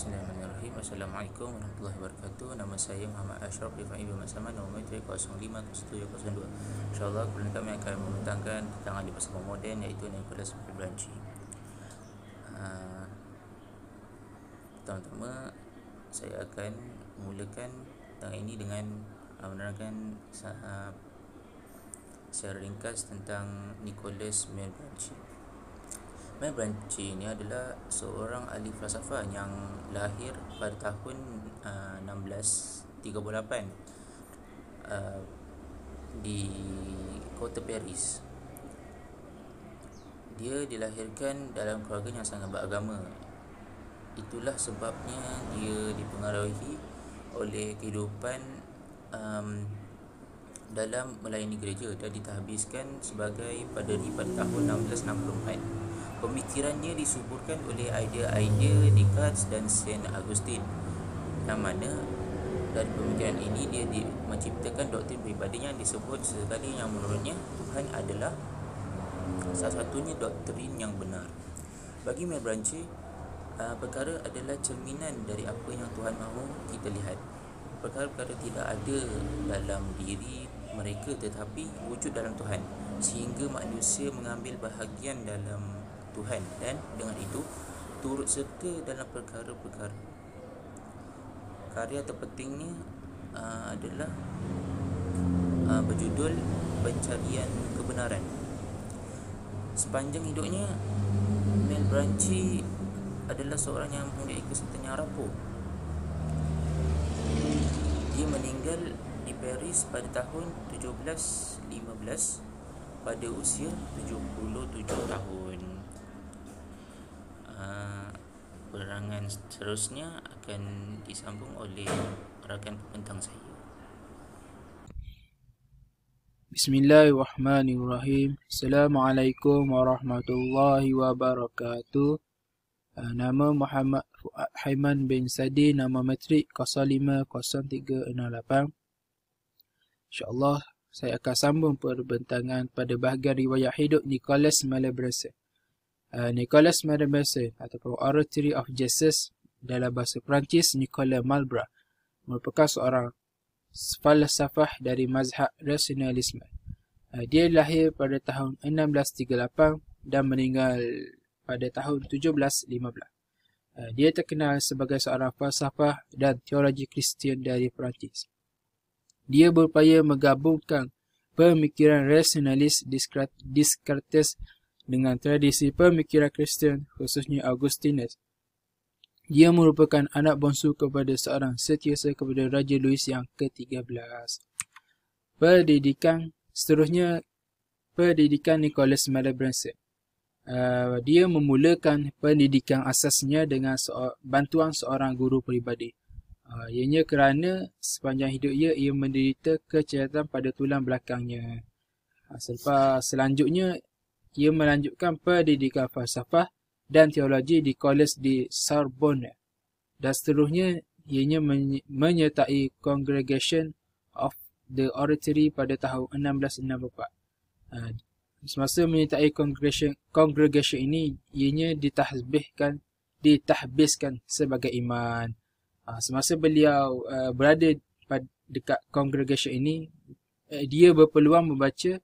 Bismillahirrahmanirrahim. Assalamualaikum warahmatullahi wabarakatuh. Nama saya Muhammad Ashraf Rifai bin Masama, nombor metrik 050702. InsyaAllah kemudian kami akan membentangkan tentang ahli bahasa moden, iaitu Nicholas Malebranche. Pertama-tama saya akan mulakan tentang ini dengan menerangkan secara ringkas tentang Nicholas Malebranche. Malebranche ini adalah seorang ahli falsafah yang lahir pada tahun 1638 di kota Paris. Dia dilahirkan dalam keluarga yang sangat beragama. Itulah sebabnya dia dipengaruhi oleh kehidupan dalam melayani gereja dan ditahbiskan sebagai paderi pada tahun 1664. Pemikirannya disuburkan oleh idea-idea Descartes dan Saint Augustine, yang mana dari pemikiran ini dia menciptakan doktrin peribadi yang disebut sekali yang menurutnya Tuhan adalah salah-satunya doktrin yang benar. Bagi Malebranche, perkara adalah cerminan dari apa yang Tuhan mahu kita lihat. Perkara-perkara tidak ada dalam diri mereka tetapi wujud dalam Tuhan, sehingga manusia mengambil bahagian dalam Tuhan dan dengan itu turut serta dalam perkara-perkara. Karya terpentingnya adalah berjudul Pencarian Kebenaran. Sepanjang hidupnya, Malebranche adalah seorang yang mempunyai kesehatan yang rapuh. Dia meninggal di Paris pada tahun 1715 pada usia 77 tahun. Penerangan seterusnya akan disambung oleh rakan pembentang saya. Bismillahirrahmanirrahim. Assalamualaikum warahmatullahi wabarakatuh. Nama Muhammad Fuad Haiman bin Sadi, nama metrik 050368. InsyaAllah saya akan sambung perbentangan pada bahagian riwayat hidup Nicholas Malebranche. Nicholas Malebranche ataupun Oratory of Jesus dalam bahasa Perancis, Nicolas Malebranche merupakan seorang falsafah dari mazhab rasionalisme. Dia lahir pada tahun 1638 dan meninggal pada tahun 1715. Dia terkenal sebagai seorang falsafah dan teologi Kristian dari Perancis. Dia berupaya menggabungkan pemikiran rasionalis Descartes dengan tradisi pemikiran Kristian, khususnya Augustinus. Dia merupakan anak bongsu kepada seorang setiausaha kepada Raja Louis yang ke-13. Pendidikan Nicholas Malebranche. Dia memulakan pendidikan asasnya dengan bantuan seorang guru peribadi. Ianya kerana sepanjang hidup ia menderita kecacatan pada tulang belakangnya. Selanjutnya, ia melanjutkan pendidikan falsafah dan teologi di Collège de Sorbonne. Dan seterusnya, ianya menyertai Congregation of the Oratory pada tahun 1664. Semasa menyertai congregation ini, ianya ditahbiskan sebagai imam. Semasa beliau berada dekat congregation ini, dia berpeluang membaca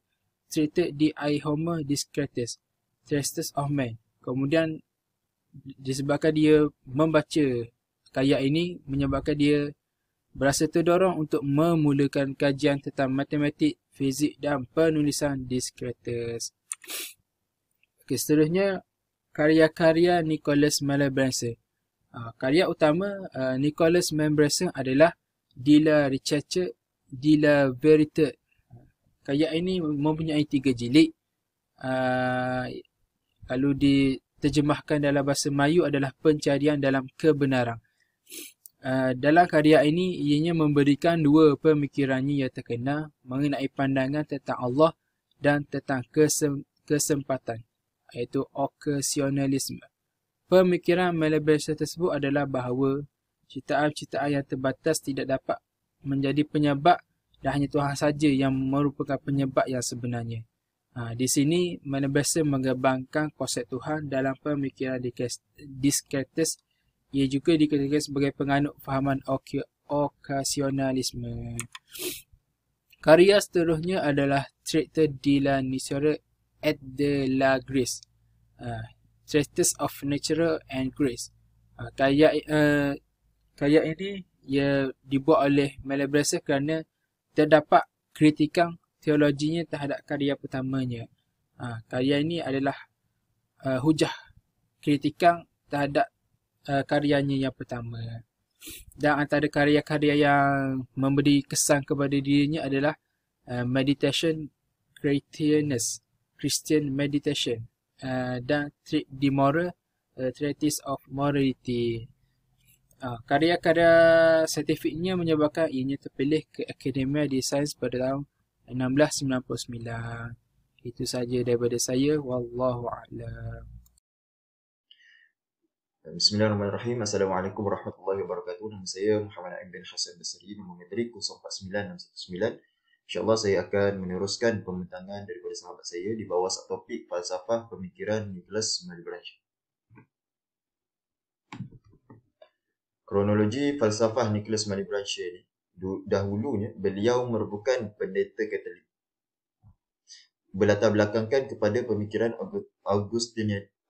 Tractate de Homo Descartes, Traces of Man. Kemudian disebabkan dia membaca karya ini, menyebabkan dia berasa terdorong untuk memulakan kajian tentang matematik, fizik dan penulisan Descartes. Seterusnya, karya-karya Nicholas Malebranche. Karya utama Nicholas Malebranche adalah De la Recherche de la Vérité. Karya ini mempunyai 3 jilid. Kalau diterjemahkan dalam bahasa Melayu adalah Pencarian dalam Kebenaran. Dalam karya ini, ianya memberikan 2 pemikirannya yang terkenal mengenai pandangan tentang Allah dan tentang kesempatan, iaitu occasionalisme. Pemikiran Malebranche tersebut adalah bahawa ciptaan-ciptaan yang terbatas tidak dapat menjadi penyebab dan hanya Tuhan saja yang merupakan penyebab yang sebenarnya. Di sini Malebranche mengembangkan konsep Tuhan dalam pemikiran Descartes Ia juga dikategorikan sebagai penganut fahaman okasionalisme. Karya seterusnya adalah Traité de la nature et de la grace. Treatise of Nature and Grace. Karya ini ia dibuat oleh Malebranche kerana terdapat kritikan teologinya terhadap karya pertamanya. Karya ini adalah hujah kritikan terhadap karyanya yang pertama. Dan antara karya-karya yang memberi kesan kepada dirinya adalah Meditation Christian Meditation, dan de Moral, Treatise of Morality. Karya-karya saintifiknya menyebabkan ianya terpilih ke Academia de Sciences pada tahun 1699. Itu saja daripada saya. Wallahu a'lam. Bismillahirrahmanirrahim. Assalamualaikum warahmatullahi wabarakatuh. Nama saya Muhammad Aim bin Hassan Basri, nombor metrik 049619. InsyaAllah saya akan meneruskan pembentangan daripada sahabat saya di bawah subtopik falsafah pemikiran Nicholas Malebranche. Kronologi falsafah Nicholas Malebranche ni, dahulunya beliau merupakan pendeta Katolik. Berlatar belakangkan kepada pemikiran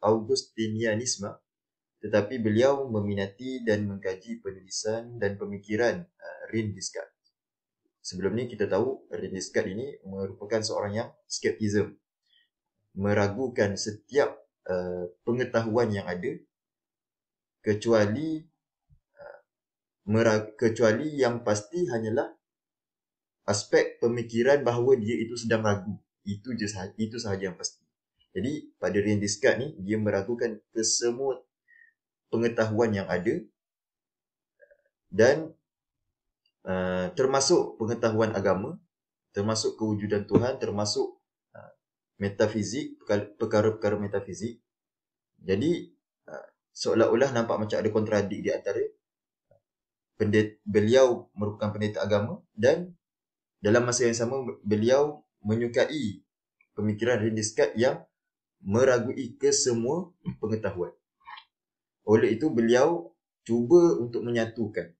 Augustinianisme, tetapi beliau meminati dan mengkaji penulisan dan pemikiran René Descartes. Sebelum ni kita tahu René Descartes ini merupakan seorang yang skeptism, meragukan setiap pengetahuan yang ada kecuali yang pasti hanyalah aspek pemikiran bahawa dia itu sedang ragu. Itu sahaja yang pasti. Jadi pada René Descartes ni, dia meragukan kesemua pengetahuan yang ada dan termasuk pengetahuan agama, termasuk kewujudan Tuhan, termasuk metafizik, perkara-perkara metafizik. Jadi seolah-olah nampak macam ada kontradik di antara beliau merupakan pendeta agama dan dalam masa yang sama beliau menyukai pemikiran René Descartes yang meragui kesemua pengetahuan. Oleh itu beliau cuba untuk menyatukan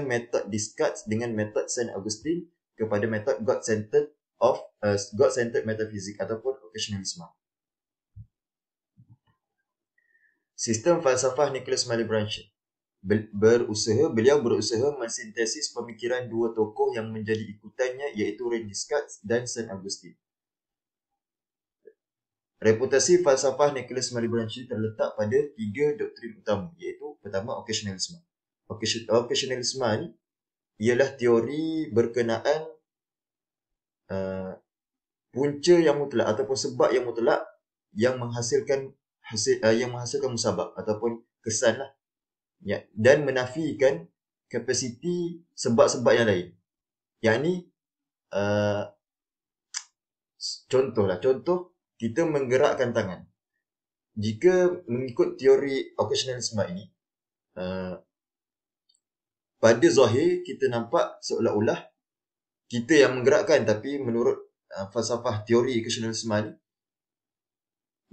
metod Descartes dengan metod Saint Augustine kepada metod God-centered metaphysics ataupun occasionalisme. Sistem falsafah Nicholas Malebranche beliau berusaha mensintesis pemikiran dua tokoh yang menjadi ikutannya, iaitu René Descartes dan Saint Augustine. Reputasi falsafah Nicholas Malebranche terletak pada tiga doktrin utama, iaitu pertama occasionalisme. Occasionalisme ni ialah teori berkenaan punca yang mutlak ataupun sebab yang mutlak yang menghasilkan musabab ataupun kesan lah. Ya, dan menafikan kapasiti sebab-sebab yang lain. Yang ni contoh kita menggerakkan tangan. Jika mengikut teori occasionalisme ini, pada zahir kita nampak seolah-olah kita yang menggerakkan, tapi menurut falsafah teori occasionalisme ini,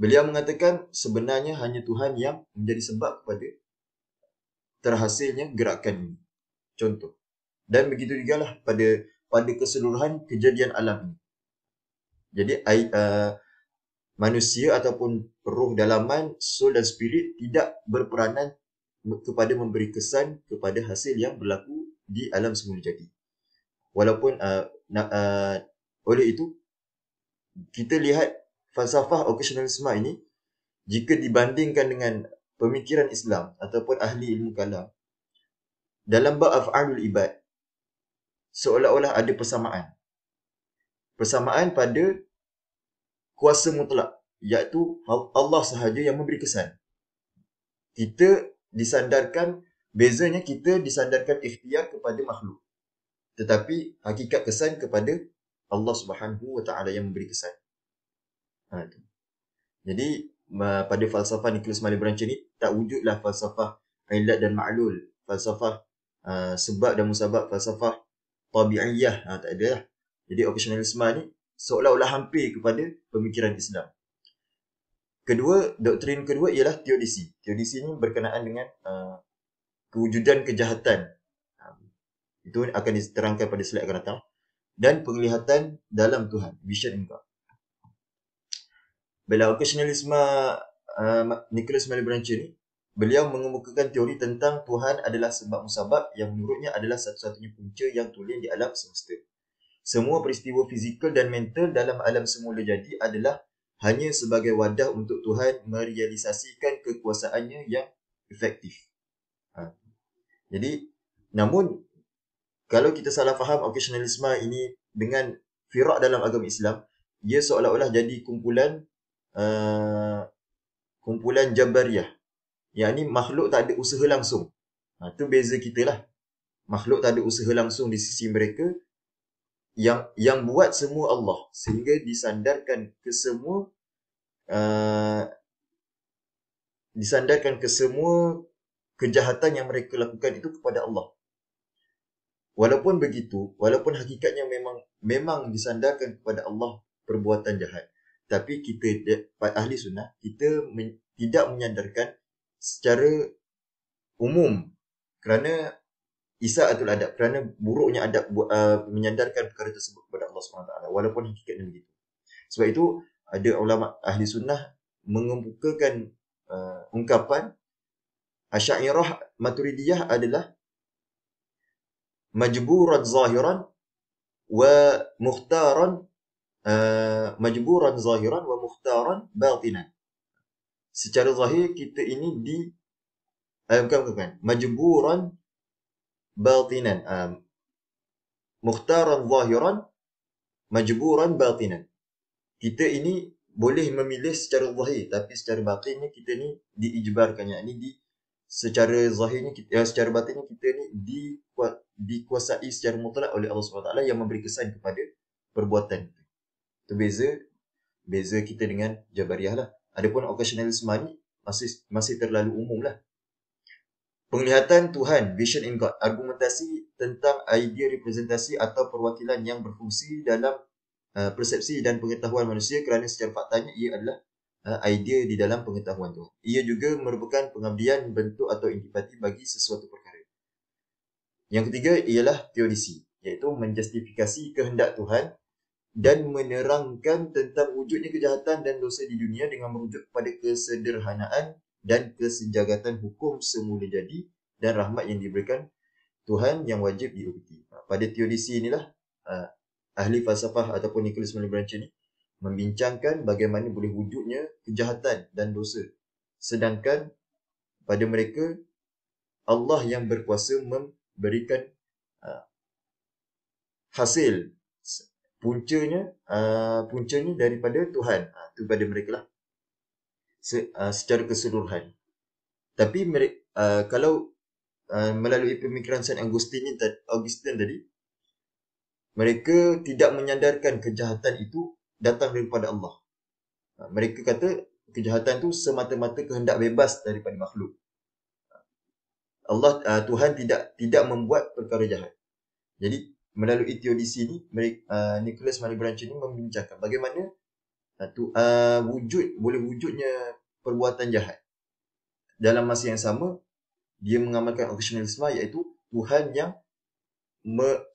beliau mengatakan sebenarnya hanya Tuhan yang menjadi sebab kepada terhasilnya gerakan ini. Contoh. Dan begitu juga lah pada keseluruhan kejadian alam ini. Jadi manusia ataupun roh dalaman, soul dan spirit tidak berperanan kepada memberi kesan kepada hasil yang berlaku di alam semula jadi. Walaupun oleh itu kita lihat falsafah occasionalisme ini, jika dibandingkan dengan pemikiran Islam ataupun ahli ilmu kalam, dalam bab af'alul ibad seolah-olah ada persamaan pada kuasa mutlak, iaitu Allah sahaja yang memberi kesan. Bezanya kita disandarkan ikhtiar kepada makhluk, tetapi hakikat kesan kepada Allah Subhanahu wa taala yang memberi kesan. Jadi pada falsafah Nicholas Malebranche ni tak wujudlah falsafah ilat dan ma'lul, falsafah sebab dan musabab, falsafah tabi'iyah, tak ada lah. Jadi occasionalisme ni seolah-olah hampir kepada pemikiran Islam. Doktrin kedua ialah teodisi. Teodisi ini berkenaan dengan kewujudan kejahatan. Itu akan diterangkan pada slide akan datang. Dan penglihatan dalam Tuhan, vision in God. Bila occasionalisme Nicholas Malebranche ni, beliau mengemukakan teori tentang Tuhan adalah sebab musabab yang menurutnya adalah satu-satunya punca yang tulen di alam semesta. Semua peristiwa fizikal dan mental dalam alam semula jadi adalah hanya sebagai wadah untuk Tuhan merealisasikan kekuasaannya yang efektif. Jadi, namun kalau kita salah faham occasionalisme ini dengan firak dalam agama Islam, ia seolah-olah jadi kumpulan Jabariyah. Yang ni makhluk tak ada usaha langsung. Tu beza kita lah. Makhluk tak ada usaha langsung di sisi mereka. Yang buat semua Allah. Sehingga disandarkan ke semua kejahatan yang mereka lakukan itu kepada Allah. Walaupun begitu, walaupun hakikatnya memang disandarkan kepada Allah perbuatan jahat, tapi kita ahli sunnah, kita tidak menyandarkan secara umum kerana isa'atul adab, kerana buruknya adab menyandarkan perkara tersebut kepada Allah SWT, walaupun hakikatnya begitu. Sebab itu ada ulama ahli sunnah mengemukakan ungkapan Asy'ariyah Maturidiyah adalah majburan zahiran wa mukhtaran batinan. Secara zahir kita ini bukan majburan batinan, mukhtaran zahiran majburan batinan. Kita ini boleh memilih secara zahir, tapi secara batinnya kita ni diijbarkan, yakni secara zahirnya secara batinnya kita ni dikuasai secara mutlak oleh Allah SWT yang memberi kesan kepada perbuatan itu. Itu beza kita dengan Jabariyah lah. Adapun occasionalisme ni masih terlalu umum lah. Penglihatan Tuhan, vision in God, argumentasi tentang idea representasi atau perwakilan yang berfungsi dalam persepsi dan pengetahuan manusia, kerana secara faktanya ia adalah idea di dalam pengetahuan Tuhan. Ia juga merupakan pengabdian, bentuk atau intipati bagi sesuatu perkara. Yang ketiga ialah teodisi, iaitu menjustifikasi kehendak Tuhan dan menerangkan tentang wujudnya kejahatan dan dosa di dunia dengan merujuk kepada kesederhanaan dan kesejagatan hukum semula jadi dan rahmat yang diberikan Tuhan yang wajib diikuti. Pada teodisi inilah ahli falsafah ataupun Nicholas Malebranche ni membincangkan bagaimana boleh wujudnya kejahatan dan dosa. Sedangkan pada mereka Allah yang berkuasa memberikan hasil puncanya daripada Tuhan. Itu pada mereka lah secara keseluruhan. Tapi kalau melalui pemikiran Saint Augustine tadi, mereka tidak menyandarkan kejahatan itu datang daripada Allah. Mereka kata kejahatan itu semata-mata kehendak bebas daripada makhluk. Tuhan tidak membuat perkara jahat. Jadi melalui teodisi ini, Nicholas Malebranche ini membincangkan bagaimana boleh wujudnya perbuatan jahat. Dalam masa yang sama, dia mengamalkan occasionalisme, iaitu Tuhan yang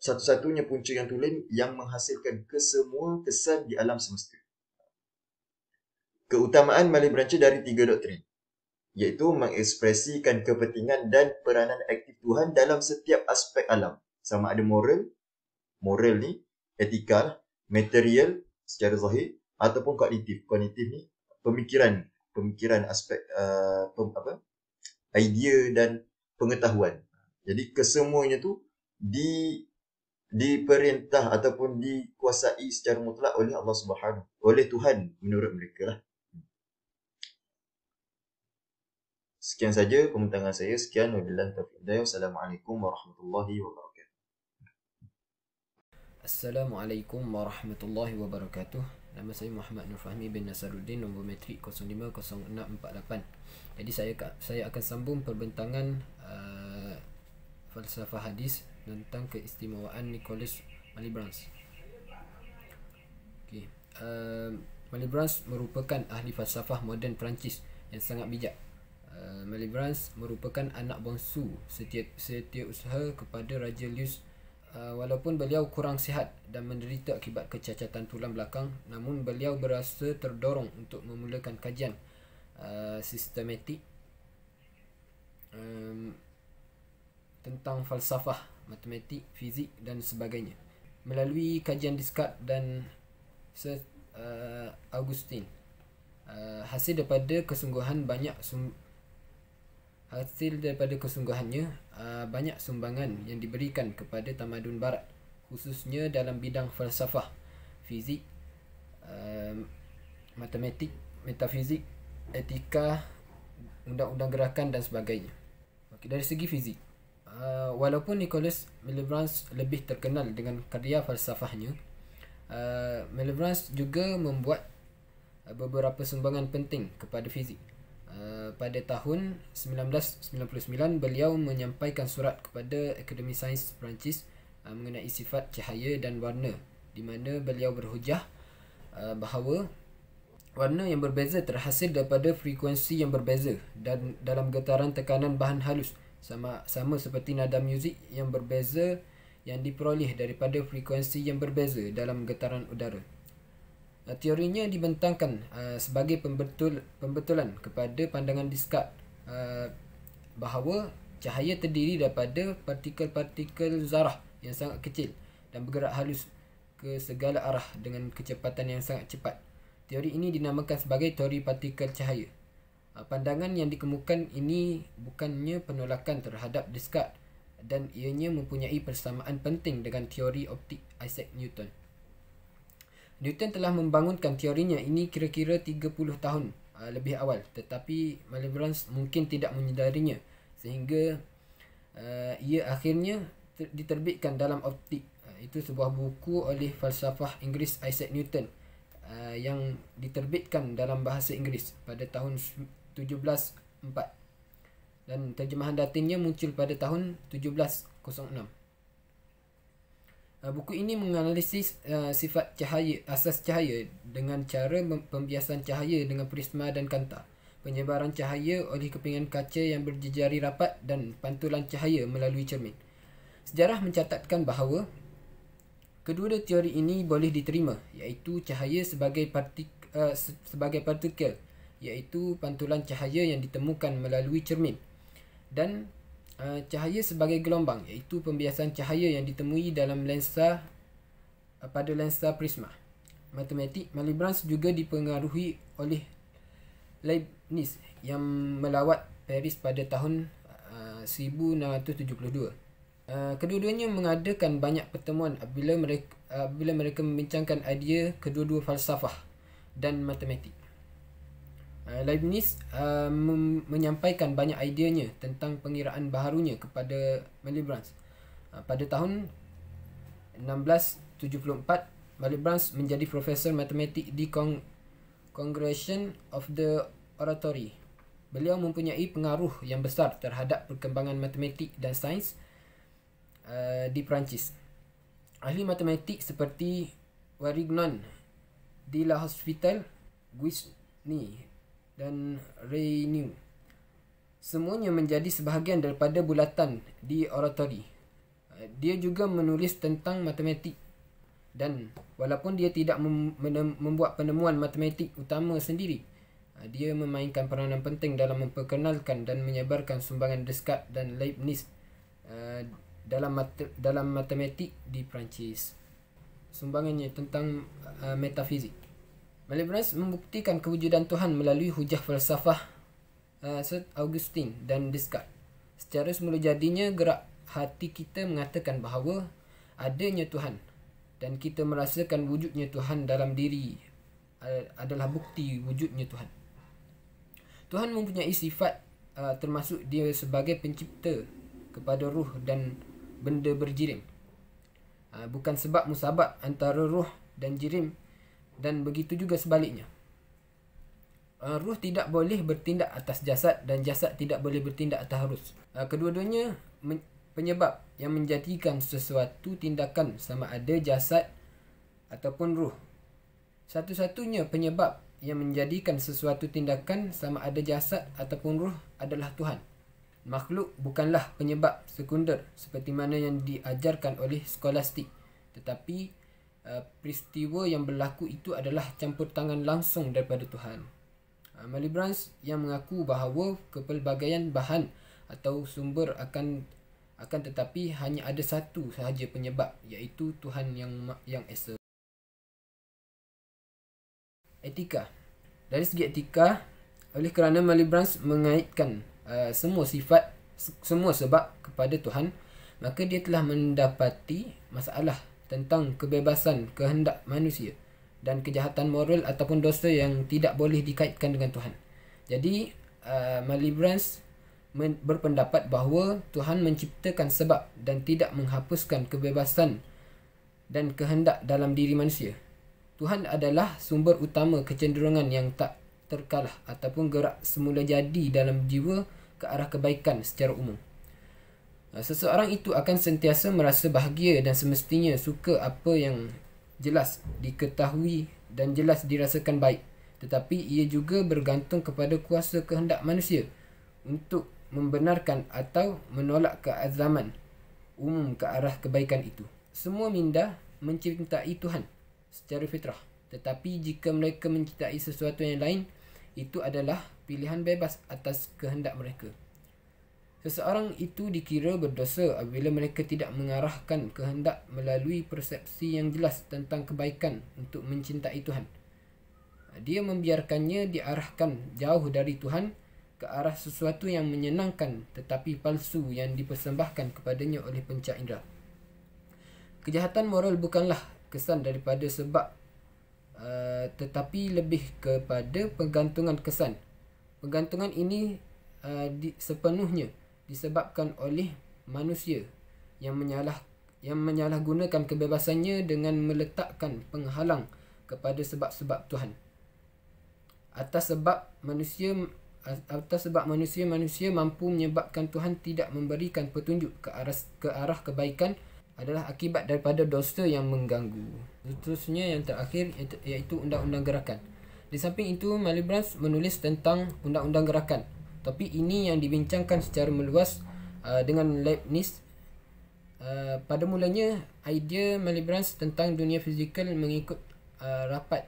satu-satunya punca yang tulen yang menghasilkan kesemua kesan di alam semesta. Keutamaan Malebranche dari 3 doktrin, iaitu mengekspresikan kepentingan dan peranan aktif Tuhan dalam setiap aspek alam, sama ada moral ni, etikal, material secara zahir, ataupun kognitif. Kognitif ni pemikiran aspek idea dan pengetahuan. Jadi kesemuanya tu diperintah ataupun dikuasai secara mutlak oleh Allah Subhanahu, oleh Tuhan menurut mereka lah. Sekian saja pembincangan saya. Sekian, wabillahi taufiq. Wassalamualaikum warahmatullahi wabarakatuh. Assalamualaikum warahmatullahi wabarakatuh. Nama saya Muhammad Nur Fahmi bin Nasaruddin, nombor matrik 050648. Jadi saya akan sambung perbincangan falsafah hadis tentang keistimewaan Nicholas Malebranche. Malebranche merupakan ahli falsafah moden Perancis yang sangat bijak. Malebranche merupakan anak bongsu setiausaha kepada Raja Louis. Walaupun beliau kurang sihat dan menderita akibat kecacatan tulang belakang, namun beliau berasa terdorong untuk memulakan kajian sistematik tentang falsafah, matematik, fizik dan sebagainya melalui kajian Descartes dan Sir Augustine. Hasil daripada kesungguhannya banyak sumbangan yang diberikan kepada tamadun barat, khususnya dalam bidang falsafah, fizik, matematik, metafizik, etika, undang-undang gerakan dan sebagainya. Dari segi fizik, walaupun Nicolas Malebranche lebih terkenal dengan karya falsafahnya, Malebranche juga membuat beberapa sumbangan penting kepada fizik. Pada tahun 1999, beliau menyampaikan surat kepada Akademi Sains Perancis mengenai sifat cahaya dan warna, di mana beliau berhujah bahawa warna yang berbeza terhasil daripada frekuensi yang berbeza dan dalam getaran tekanan bahan halus, sama seperti nada muzik yang berbeza yang diperoleh daripada frekuensi yang berbeza dalam getaran udara. Teorinya dibentangkan sebagai pembetulan kepada pandangan Descartes bahawa cahaya terdiri daripada partikel-partikel zarah yang sangat kecil dan bergerak halus ke segala arah dengan kecepatan yang sangat cepat. Teori ini dinamakan sebagai teori partikel cahaya. Pandangan yang dikemukakan ini bukannya penolakan terhadap Descartes dan ianya mempunyai persamaan penting dengan teori optik Isaac Newton. Newton telah membangunkan teorinya ini kira-kira 30 tahun lebih awal, tetapi Malebranche mungkin tidak menyedarinya sehingga ia akhirnya diterbitkan dalam Optik. Itu sebuah buku oleh falsafah Inggeris Isaac Newton yang diterbitkan dalam bahasa Inggeris pada tahun 1704 dan terjemahan latinnya muncul pada tahun 1706. Buku ini menganalisis sifat cahaya, asas cahaya dengan cara pembiasan cahaya dengan prisma dan kanta, penyebaran cahaya oleh kepingan kaca yang berjejari rapat dan pantulan cahaya melalui cermin. Sejarah mencatatkan bahawa kedua-dua teori ini boleh diterima, iaitu cahaya sebagai partikel, iaitu pantulan cahaya yang ditemukan melalui cermin, dan cahaya sebagai gelombang, iaitu pembiasan cahaya yang ditemui dalam lensa pada lensa prisma. Matematik, Malebranche juga dipengaruhi oleh Leibniz yang melawat Paris pada tahun 1672. Kedua-duanya mengadakan banyak pertemuan apabila mereka membincangkan idea kedua-dua falsafah dan matematik. Leibniz menyampaikan banyak ideanya tentang pengiraan baharunya kepada Malebranche. Pada tahun 1674, Malebranche menjadi profesor matematik di Congregation of the Oratory. Beliau mempunyai pengaruh yang besar terhadap perkembangan matematik dan sains di Perancis. Ahli matematik seperti Warignon de la Hospital, Guisny dan Raynaud semuanya menjadi sebahagian daripada bulatan di oratory. Dia juga menulis tentang matematik, dan walaupun dia tidak membuat penemuan matematik utama sendiri, dia memainkan peranan penting dalam memperkenalkan dan menyebarkan sumbangan Descartes dan Leibniz dalam matematik di Perancis. Sumbangannya tentang metafizik. Malebranche membuktikan kewujudan Tuhan melalui hujah falsafah Sir Augustine dan Descartes. Secara semula jadinya, gerak hati kita mengatakan bahawa adanya Tuhan, dan kita merasakan wujudnya Tuhan dalam diri adalah bukti wujudnya Tuhan. Tuhan mempunyai sifat termasuk dia sebagai pencipta kepada ruh dan benda berjirim. Bukan sebab musabab antara ruh dan jirim, dan begitu juga sebaliknya. Ruh tidak boleh bertindak atas jasad dan jasad tidak boleh bertindak atas ruh. Kedua-duanya penyebab yang menjadikan sesuatu tindakan, sama ada jasad ataupun ruh. Satu-satunya penyebab yang menjadikan sesuatu tindakan sama ada jasad ataupun ruh adalah Tuhan. Makhluk bukanlah penyebab sekunder seperti mana yang diajarkan oleh skolastik, tetapi peristiwa yang berlaku itu adalah campur tangan langsung daripada Tuhan. Malebranche yang mengaku bahawa kepelbagaian bahan atau sumber akan tetapi hanya ada satu sahaja penyebab, iaitu Tuhan yang esa. Etika. Dari segi etika, oleh kerana Malebranche mengaitkan semua sebab kepada Tuhan, maka dia telah mendapati masalah tentang kebebasan kehendak manusia dan kejahatan moral ataupun dosa yang tidak boleh dikaitkan dengan Tuhan. Jadi Malebranche berpendapat bahawa Tuhan menciptakan sebab dan tidak menghapuskan kebebasan dan kehendak dalam diri manusia. Tuhan adalah sumber utama kecenderungan yang tak terkalah ataupun gerak semula jadi dalam jiwa ke arah kebaikan secara umum. Seseorang itu akan sentiasa merasa bahagia dan semestinya suka apa yang jelas diketahui dan jelas dirasakan baik. Tetapi ia juga bergantung kepada kuasa kehendak manusia untuk membenarkan atau menolak keazaman umum ke arah kebaikan itu. Semua minda mencintai Tuhan secara fitrah. Tetapi jika mereka mencintai sesuatu yang lain, itu adalah pilihan bebas atas kehendak mereka. Seseorang itu dikira berdosa apabila mereka tidak mengarahkan kehendak melalui persepsi yang jelas tentang kebaikan untuk mencintai Tuhan. Dia membiarkannya diarahkan jauh dari Tuhan ke arah sesuatu yang menyenangkan tetapi palsu yang dipersembahkan kepadanya oleh pencak indera. Kejahatan moral bukanlah kesan daripada sebab, tetapi lebih kepada pergantungan kesan. Pergantungan ini sepenuhnya disebabkan oleh manusia yang menyalahgunakan kebebasannya dengan meletakkan penghalang kepada sebab-sebab Tuhan. Atas sebab manusia mampu menyebabkan Tuhan tidak memberikan petunjuk ke arah kebaikan adalah akibat daripada dosa yang mengganggu. Seterusnya yang terakhir iaitu undang-undang gerakan. Di samping itu, Malebranche menulis tentang undang-undang gerakan. Topik ini yang dibincangkan secara meluas dengan Leibniz. Pada mulanya, idea Malebranche tentang dunia fizikal mengikut rapat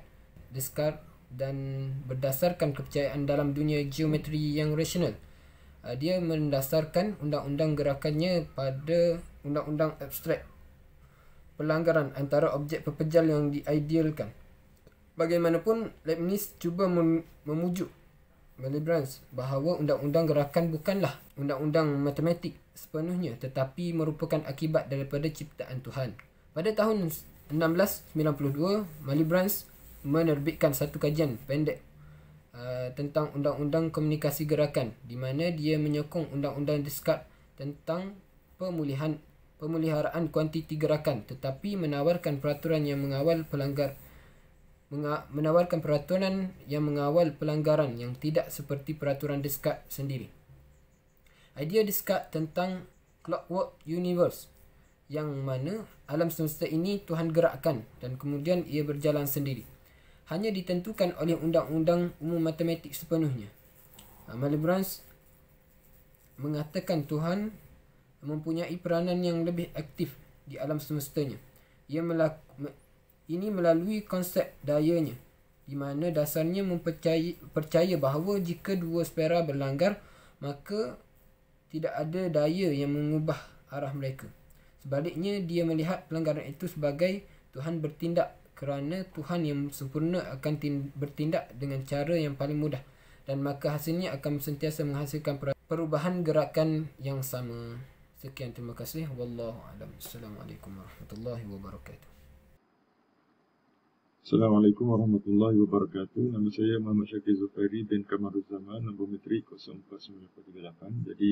Descartes dan berdasarkan kepercayaan dalam dunia geometri yang rasional. Dia mendasarkan undang-undang gerakannya pada undang-undang abstrak pelanggaran antara objek pepejal yang diidealkan. Bagaimanapun, Leibniz cuba memujuk Malebranche bahawa undang-undang gerakan bukanlah undang-undang matematik sepenuhnya, tetapi merupakan akibat daripada ciptaan Tuhan. Pada tahun 1692, Malebranche menerbitkan satu kajian pendek tentang undang-undang komunikasi gerakan, di mana dia menyokong undang-undang Descartes tentang pemeliharaan kuantiti gerakan, tetapi menawarkan peraturan yang mengawal pelanggaran yang tidak seperti peraturan Descartes sendiri. Idea Descartes tentang clockwork universe, yang mana alam semesta ini Tuhan gerakkan dan kemudian ia berjalan sendiri, hanya ditentukan oleh undang-undang umum matematik sepenuhnya. Malebranche mengatakan Tuhan mempunyai peranan yang lebih aktif di alam semestanya. Ini melalui konsep dayanya, di mana dasarnya percaya bahawa jika dua sfera berlanggar, maka tidak ada daya yang mengubah arah mereka. Sebaliknya, dia melihat pelanggaran itu sebagai Tuhan bertindak, kerana Tuhan yang sempurna akan bertindak dengan cara yang paling mudah, dan maka hasilnya akan sentiasa menghasilkan perubahan gerakan yang sama. Sekian, terima kasih. Wallahu a'lam. Assalamualaikum warahmatullahi wabarakatuh. Assalamualaikum warahmatullahi wabarakatuh. Nama saya Muhammad Syakir Zufairi bin Kamaruzzaman, nombor metrik 04938. Jadi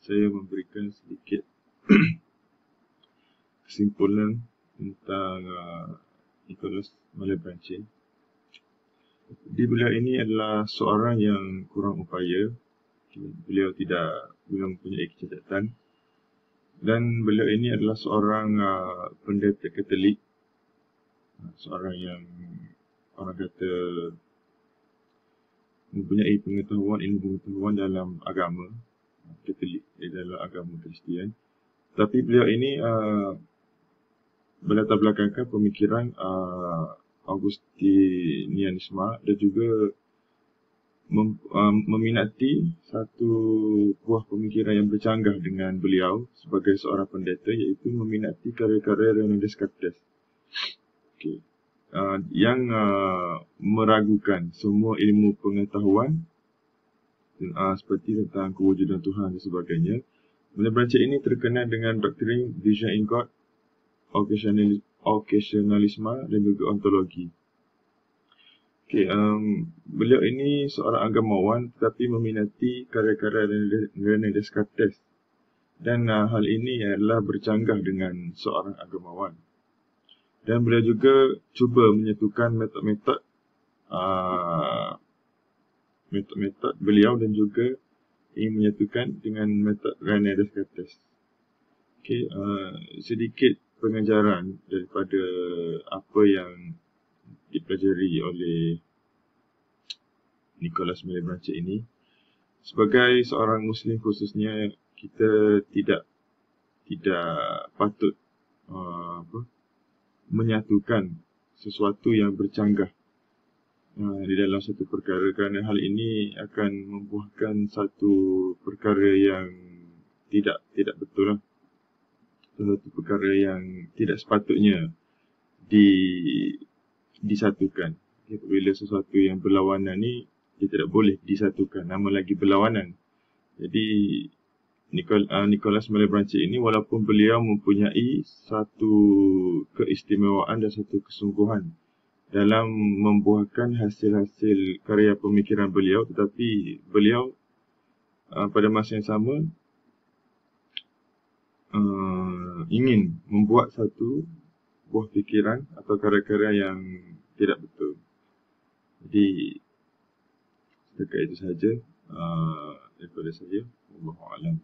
saya memberikan sedikit kesimpulan tentang Nicolas Malebranche. Jadi beliau ini adalah seorang yang kurang upaya. Beliau belum mempunyai kecacatan. Dan beliau ini adalah seorang pendeta Katolik. Seorang yang orang kata mempunyai ilmu pengetahuan dalam agama Katolik, dalam agama Kristian. Tapi beliau ini berlatar belakangkan pemikiran Augustinianisme dan juga meminati satu buah pemikiran yang bercanggah dengan beliau sebagai seorang pendeta, iaitu meminati karya-karya René Descartes. Okay. Yang meragukan semua ilmu pengetahuan seperti tentang kewujudan Tuhan dan sebagainya. Mula berancak ini terkenal dengan doktrin Vision in God, occasionalisme dan juga ontologi. Okay, beliau ini seorang agamawan tetapi meminati karya-karya René Descartes, dan hal ini adalah bercanggah dengan seorang agamawan. Dan beliau juga cuba menyatukan metod-metod beliau dan juga ingin menyatukan dengan metod René Descartes. Okay, sedikit pengajaran daripada apa yang dipelajari oleh Nicholas Malebranche ini. Sebagai seorang Muslim khususnya, kita tidak patut menyatukan sesuatu yang bercanggah di dalam satu perkara, kerana hal ini akan membuahkan satu perkara yang tidak betul lah. Satu perkara yang tidak sepatutnya disatukan. Bila sesuatu yang berlawanan ni, dia tidak boleh disatukan, nama lagi berlawanan. Jadi Nicholas Malebranche ini, walaupun beliau mempunyai satu keistimewaan dan satu kesungguhan dalam membuahkan hasil-hasil karya pemikiran beliau, tetapi beliau pada masa yang sama ingin membuat satu buah fikiran atau karya-karya yang tidak betul. Jadi setakat itu sahaja daripada saya. Wallahu a'lam.